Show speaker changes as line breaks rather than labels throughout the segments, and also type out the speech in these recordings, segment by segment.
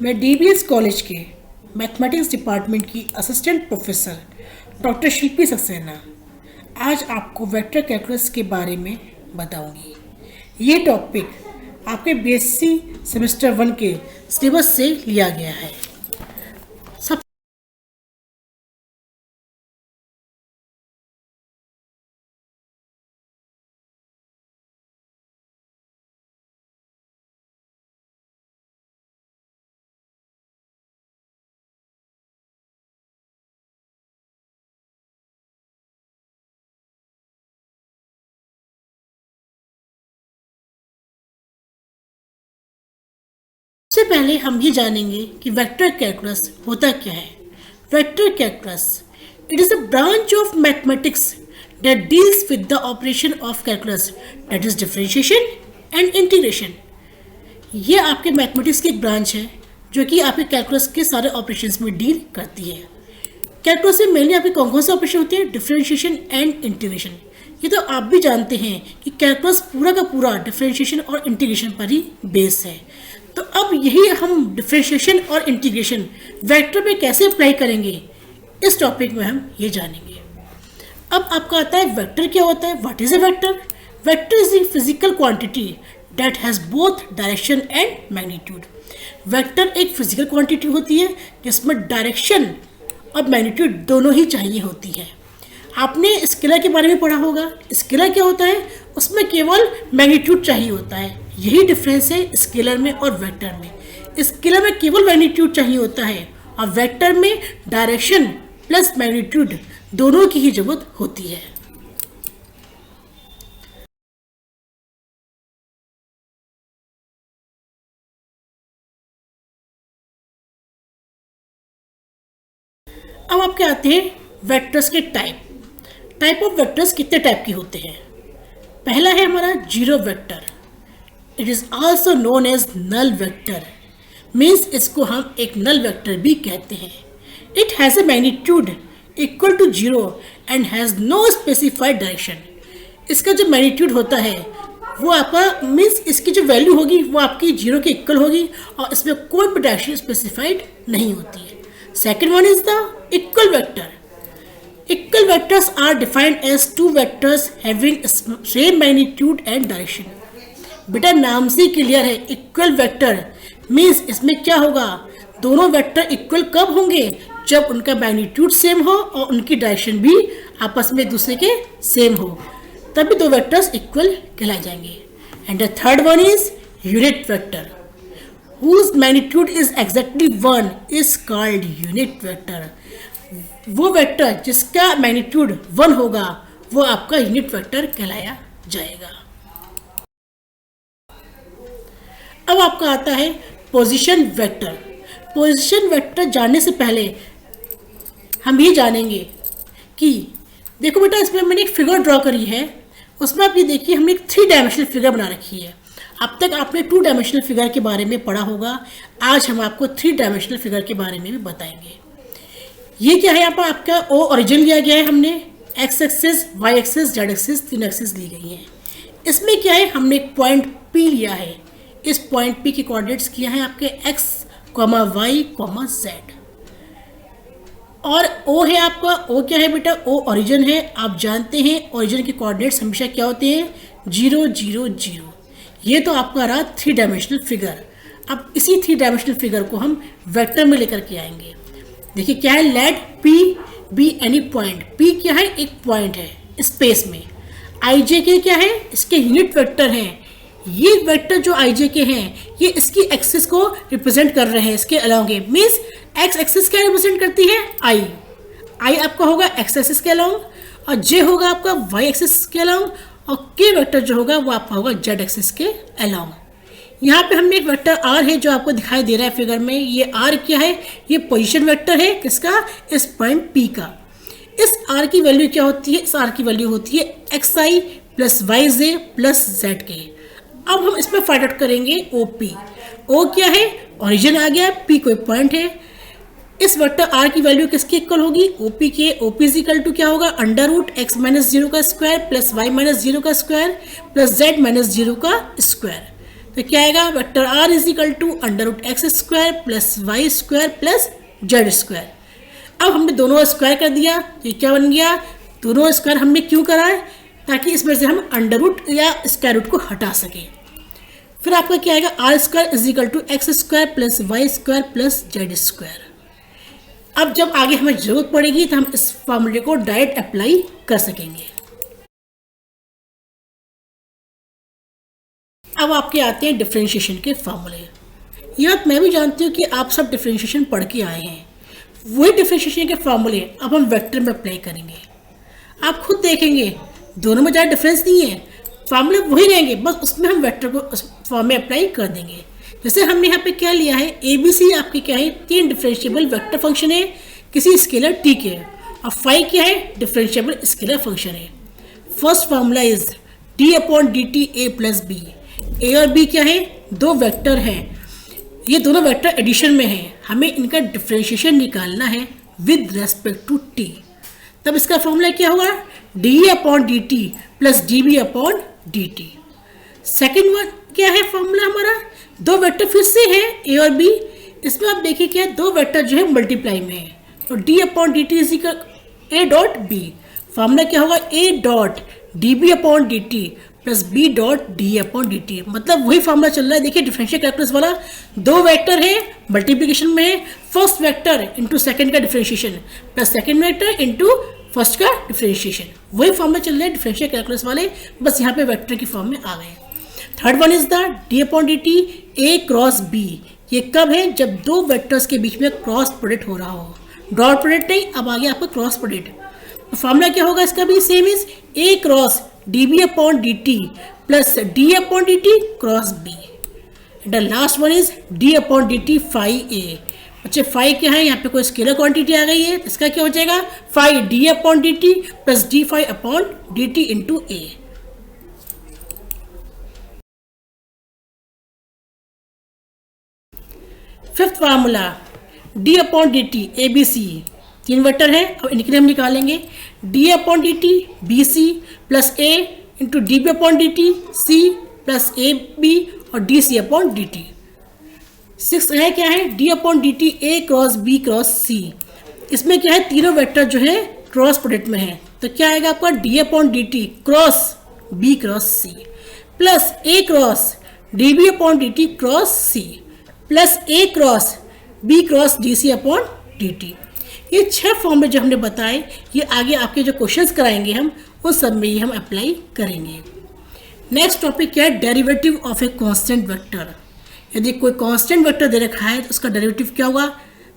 मैं DBS college के mathematics department की असिस्टेंट प्रोफेसर डॉक्टर शिल्पी सक्सेना आज आपको वेक्टर कैलकुलस के बारे में बताऊंगी। ये टॉपिक आपके बीएससी सेमेस्टर 1 के सिलेबस से लिया गया है। सबसे पहले हम ये जानेंगे कि वेक्टर कैलकुलस होता क्या है। Vector calculus it is a branch of mathematics that deals with the operation of calculus that is differentiation and integration. ये आपके मैथमेटिक्स की एक ब्रांच है जो कि आपके कैलकुलस के सारे ऑपरेशंस में डील करती है। कैलकुलस में मेनली आपके कौन से ऑपरेशन होते हैं? Differentiation and integration. ये तो आप भी जानते हैं कि कैलकुलस पूरा का पूरा डिफरेंशिएशन और इंटीग्रेशन पर ही बेस है। तो अब यही हम डिफरेंशिएशन और इंटीग्रेशन वेक्टर पे कैसे अप्लाई करेंगे, इस टॉपिक में हम ये जानेंगे। अब आपका आता है वेक्टर क्या होता है। What is a vector? Vector is a physical quantity that has both direction and magnitude. Vector एक फिजिकल क्वांटिटी होती है जिसमें डायरेक्शन और मैग्नीट्यूड दोनों ही चाहिए होती है। आपने स्केलर के बारे में पढ़ा होगा। स्केलर क्या होता है? उसमें केवल मैग्नीट्यूड चाहिए होता है। यही डिफरेंस है स्केलर में और वेक्टर में। स्केलर में केवल मैग्नीट्यूड चाहिए होता है और वेक्टर में डायरेक्शन प्लस मैग्नीट्यूड दोनों की ही जरूरत होती है। अब आपके आते हैं वेक्टर्स के टाइप ऑफ वेक्टर्स कितने टाइप के होते हैं। पहला है हमारा zero vector. It is also known as null vector, means इसको हम एक नल वेक्टर भी कहते हैं। It has a magnitude equal to 0 and has no specified direction. इसका जो मैग्नीट्यूड होता है वो आपका मीन्स इसकी जो वैल्यू होगी वो आपकी 0 के इक्वल होगी और इसमें कोई भी डायरेक्शन स्पेसिफाइड नहीं होती है। Second one is the equal vector. Equal vectors are defined as two vectors having same magnitude and direction. बेटा नाम से क्लियर है, इक्वल वेक्टर मीन्स इसमें क्या होगा, दोनों वेक्टर इक्वल कब होंगे? जब उनका मैग्नीट्यूड सेम हो और उनकी डायरेक्शन भी आपस में एक दूसरे के सेम हो, तभी दो वेक्टर्स इक्वल कहलाए जाएंगे। And the third one is unit vector whose magnitude is exactly 1 is called unit vector. वो वेक्टर जिसका मैग्नीट्यूड 1 होगा वो आपका यूनिट वेक्टर कहलाया जाएगा। अब आपका आता है पोजीशन वेक्टर। पोजीशन वेक्टर जानने से पहले हम ये जानेंगे कि देखो बेटा, इसमें मैंने एक फिगर ड्रॉ करी है। उसमें आप ये देखिए हमने एक 3 डायमेंशनल फिगर बना रखी है। अब तक आपने 2 डायमेंशनल फिगर के बारे में पढ़ा होगा। आज हम आपको 3 डायमेंशनल फिगर के बारे में भी बताएंगे। ये क्या है? यहाँ पर आपका ओ ओरिजिन लिया गया है हमने, X axis, Y axis, Z axis, 3 axis ली गई हैं। इसमें क्या है, हमने एक पॉइंट पी लिया है। इस पॉइंट पी के कोऑर्डिनेट्स किया है आपके एक्स, वाई, जेड। और ओ है आपका, ओ क्या है बेटा? ओ ओरिजिन है। आप जानते हैं ओरिजिन के कोऑर्डिनेट्स हमेशा क्या होते हैं? 0 0 0। ये तो आपका रहा 3 डायमेंशनल फिगर। अब इसी 3 डायमेंशनल फिगर को हम वेक्टर में लेकर के आएंगे। देखिए क्या है, let P be any point. P क्या है? एक पॉइंट है स्पेस में। आई जे के क्या है? इसके यूनिट वेक्टर हैं। ये वेक्टर जो आई जे के हैं ये इसकी एक्सिस को रिप्रेजेंट कर रहे हैं, इसके अलोंग है। मीन्स एक्स एक्सिस क्या रिप्रेजेंट करती है? आई। आई आपका होगा एक्स एक्सिस के अलोंग और जे होगा आपका वाई एक्सिस के अलोंग और के वेक्टर जो होगा वो आपका होगा जेड एक्सिस के अलोंग। यहाँ पे हमने एक वेक्टर आर है जो आपको दिखाई दे रहा है फिगर में। ये आर क्या है? ये पोजीशन वेक्टर है किसका? इस पॉइंट पी का। इस आर की वैल्यू क्या होती है? इस आर की वैल्यू होती है एक्स आई प्लस वाई जे प्लस जेड के। अब हम इसमें फाइंड आउट करेंगे ओ पी। ओ क्या है? ओरिजिन आ गया, पी कोई पॉइंट है। इस वेक्टर आर की वैल्यू किसकी इक्वल होगी? ओपी के। ओपी इज इक्वल टू क्या होगा? अंडर रूट एक्स माइनस 0 का स्क्वायर प्लस वाई माइनस 0 का स्क्वायर प्लस जेड माइनस 0 का स्क्वायर। तो क्या आएगा, vector R is equal to under root X square plus Y square plus Z square. अब हमने दोनों स्क्वायर कर दिया, तो ये क्या बन गया, दोनों स्क्वायर हमने क्यों करा है, ताकि इसमें से हम अंडर रूट या स्क्वायर रूट को हटा सकें। फिर आपका क्या आएगा, R square is equal to X square plus Y square plus Z square. अब जब आगे हमें जरूरत पड़ेगी तो हम इस फॉर्मूले को डायरेक्ट अप्लाई कर सकेंगे। अब आपके आते हैं डिफरेंशिएशन के फॉर्मूले। ये बात मैं भी जानती हूँ कि आप सब डिफरेंशिएशन पढ़ के आए हैं। वही डिफरेंशिएशन के फॉर्मूले अब हम वेक्टर में अप्लाई करेंगे। आप खुद देखेंगे दोनों में ज़्यादा डिफरेंस नहीं है, फॉर्मूले वही रहेंगे, बस उसमें हम वेक्टर को उस फॉर्म में अप्लाई कर देंगे। जैसे हमने यहाँ पे क्या लिया है, ए बी सी आपके क्या है, 3 डिफरेंशिएबल वेक्टर फंक्शन है किसी स्केलर टी के, और फाई क्या है, डिफरेंशिएबल स्केलर फंक्शन है। First formula is d upon D T A plus B. A और बी क्या है, 2 वेक्टर हैं, ये दोनों वेक्टर एडिशन में हैं, हमें इनका डिफरेंशिएशन निकालना है विद रेस्पेक्ट टू टी। तब इसका फॉर्मूला क्या होगा, D A upon D T plus D B upon D T. Second one क्या है फॉर्मूला हमारा, 2 वेक्टर फिर से है ए और बी, इसमें आप देखिए क्या है, 2 वेक्टर जो है मल्टीप्लाई में है, तो D upon D T is equal A dot B. Formula क्या होगा, A dot D B upon D T plus B dot D upon D T. मतलब वही फॉर्मूला चल रहा है, देखिए डिफरेंशियल कैलकुलस वाला, 2 वेक्टर है मल्टीप्लिकेशन में है, फर्स्ट वेक्टर इंटू सेकेंड का differentiation plus second vector into first का डिफरेंशिएशन, वही फॉर्मूला चल रहे हैं डिफरेंशियल कैलकुलस वाले, बस यहाँ पे वेक्टर की फॉर्म में आ गए। Third one is the D upon D T A cross B. ये कब है, जब 2 वेक्टर्स के बीच में क्रॉस प्रोडक्ट हो रहा हो, डॉट प्रोडक्ट नहीं, अब आ गया आपका क्रॉस प्रोडक्ट। तो फॉर्मूला क्या होगा इसका भी same is A cross d B upon D T plus d upon D t cross B. The last one is d upon D t phi A. अच्छा फाई क्या है, यहाँ पे कोई स्केलर क्वांटिटी आ गई है, इसका क्या हो जाएगा, phi d upon D T plus d phi upon D t into A. Fifth formula d upon D T A B C, 3 vector है, अब इनके लिए हम निकालेंगे d upon D t B C plus A into d B upon D t C plus A B और d C upon D t. 6 है क्या है, d upon D T A cross B cross सी। इसमें क्या है, तीनों vector जो है क्रॉस प्रोडक्ट में है, तो क्या आएगा आपका d upon D t cross B cross C plus A cross d B upon D t cross C plus A cross B cross d C upon D t. ये 6 फॉर्मूले जो हमने बताए, ये आगे आपके जो क्वेश्चंस कराएंगे हम उस सब में ये हम अप्लाई करेंगे। नेक्स्ट टॉपिक क्या है, derivative of a constant vector. यदि कोई कांस्टेंट वेक्टर दे रखा है तो उसका डेरिवेटिव क्या होगा,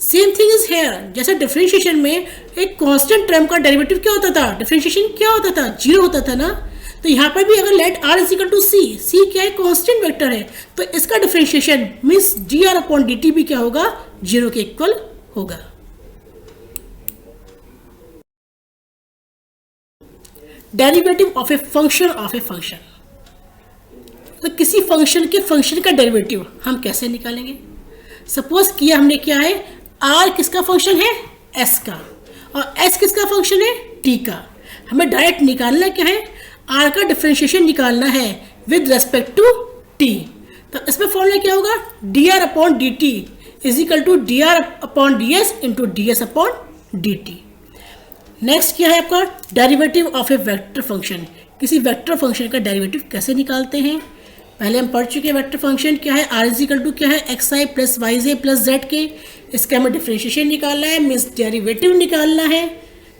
सेम थिंग इज हेयर। जैसे डिफरेंशिएशन में एक कांस्टेंट टर्म का डेरिवेटिव क्या होता था, डिफरेंशिएशन क्या होता था, 0 होता था ना। तो यहाँ पर भी अगर let R is equal to C, C क्या है, कांस्टेंट वेक्टर है, तो इसका differentiation means d R upon D t भी क्या होगा, 0 के इक्वल होगा। डेरिवेटिव ऑफ ए फंक्शन, तो किसी फंक्शन के फंक्शन का डेरिवेटिव हम कैसे निकालेंगे। सपोज किया हमने क्या है, आर किसका फंक्शन है, एस का, और एस किसका फंक्शन है, टी का। हमें डायरेक्ट निकालना क्या है, आर का डिफरेंशिएशन निकालना है विद रेस्पेक्ट टू टी। तो इसमें फॉर्मूला क्या होगा, D R upon D T is equal to D R upon D S into D S upon D T. Next क्या है आपका, derivative of a vector function. किसी वेक्टर फंक्शन का derivative कैसे निकालते हैं, पहले हम पढ़ चुके हैं। वेक्टर फंक्शन क्या है, आर इज इक्वल टू क्या है, एक्स आई प्लस वाई जे प्लस जेड के। इसका हमें डिफरेंशिएशन निकालना है, मीन्स डेरिवेटिव निकालना है।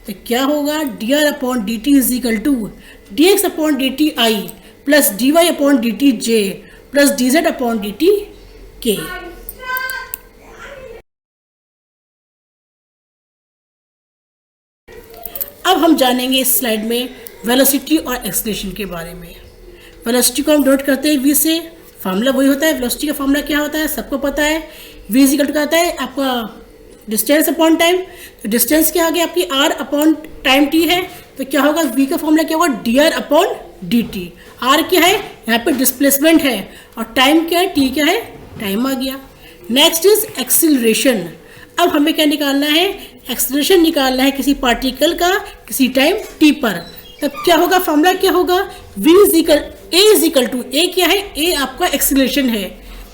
तो क्या होगा, D R upon D T is equal to D X upon D T I plus D Y upon D T J plus D Z upon D T K. अब हम जानेंगे इस स्लाइड में वेलोसिटी और एक्सेलरेशन के बारे में। Velocity को हम नोट करते हैं वी से, फार्मूला वही होता है। वेलोसिटी का फार्मूला क्या होता है, सबको पता है, वी इज इक्वल टू आता है आपका डिस्टेंस अपॉन टाइम। तो डिस्टेंस क्या आ गया आपकी, आर अपॉन टाइम टी है, तो क्या होगा, वी का फॉर्मूला क्या होगा, D R upon D T. R क्या है, यहाँ पे डिस्प्लेसमेंट है, और टाइम क्या है, टी क्या है, टाइम आ गया। Next is acceleration. अब हमें क्या निकालना है, एक्सीलरेशन निकालना है किसी पार्टिकल का किसी टाइम टी पर। तब क्या होगा, फॉर्मूला क्या होगा, v is equal to, A क्या है, ए आपका एक्सीलरेशन है,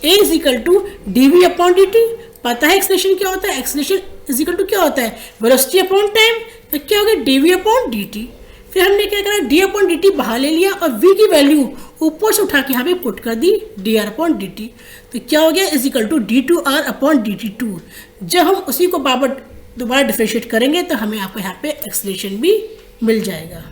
A is equal to dv upon dt। पता है एक्सीलरेशन क्या होता है, एक्सीलरेशन इज इक्वल टू क्या होता है, वेलोसिटी अपॉन टाइम। तो क्या होगा, dv अपॉन dt। फिर हमने क्या करा, d अपॉन dt बाहर ले लिया और v की वैल्यू ऊपर से उठा के यहाँ पे पुट कर दी, dr अपॉन dt। तो क्या हो गया, is equal to d2r upon dt2। जब हम उसी को दोबारा डिफरेंशिएट करेंगे तो हमें आपको यहाँ पे एक्सीलरेशन भी मिल जाएगा।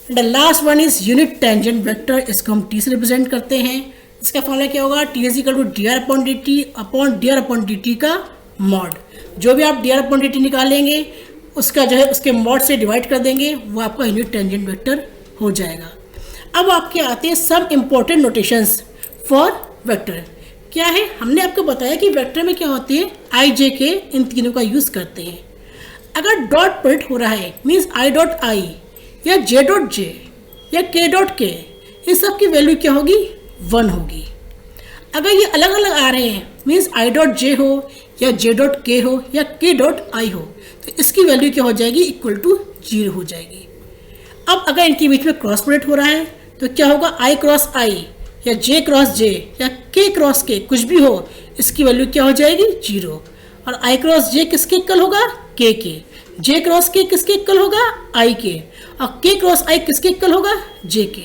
The last one is unit tangent vector. इसको हम t से रिप्रेजेंट करते हैं। इसका फॉर्मूला क्या होगा, t is equal to dr upon dt upon dr upon dt का मॉड। जो भी आप dr अपॉन dt निकालेंगे उसका जो है उसके मॉड से डिवाइड कर देंगे, वो आपका यूनिट टेंजेंट वेक्टर हो जाएगा। अब आपके आते हैं सब इम्पोर्टेंट नोटेशंस फॉर वेक्टर। क्या है, हमने आपको बताया कि वेक्टर में क्या होते हैं, आई जे के, इन तीनों का यूज़ करते हैं। अगर डॉट प्रोडक्ट हो रहा है मीन्स आई डॉट आई या जे डॉट जे या के डॉट के, इस सब की वैल्यू क्या होगी, 1 होगी। अगर ये अलग अलग आ रहे हैं मीन्स आई डॉट जे हो या जे डॉट के हो या के डॉट आई हो, तो इसकी वैल्यू क्या हो जाएगी, इक्वल टू 0 हो जाएगी। अब अगर इनके बीच में क्रॉस प्रोडक्ट हो रहा है तो क्या होगा, आई क्रॉस आई या जे क्रॉस जे या के क्रॉस के, कुछ भी हो, इसकी वैल्यू क्या हो जाएगी, 0। और आई क्रॉस जे किसके इक्वल होगा, के। जे क्रॉस के किसके इक्वल होगा, आई के। और के क्रॉस आई किसके इक्वल होगा, जे के।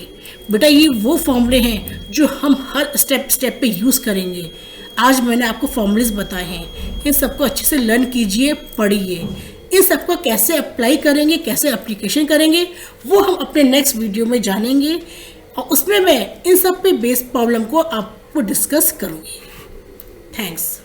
बेटा ये वो फॉर्मूले हैं जो हम हर स्टेप पे यूज़ करेंगे। आज मैंने आपको फॉर्मूलेज बताए हैं, इन सबको अच्छे से लर्न कीजिए, पढ़िए। इन सबको कैसे अप्लाई करेंगे, कैसे एप्लीकेशन करेंगे, वो हम अपने नेक्स्ट वीडियो में जानेंगे और उसमें मैं इन सब पे बेस्ड प्रॉब्लम को आपको डिस्कस करूँगी। थैंक्स।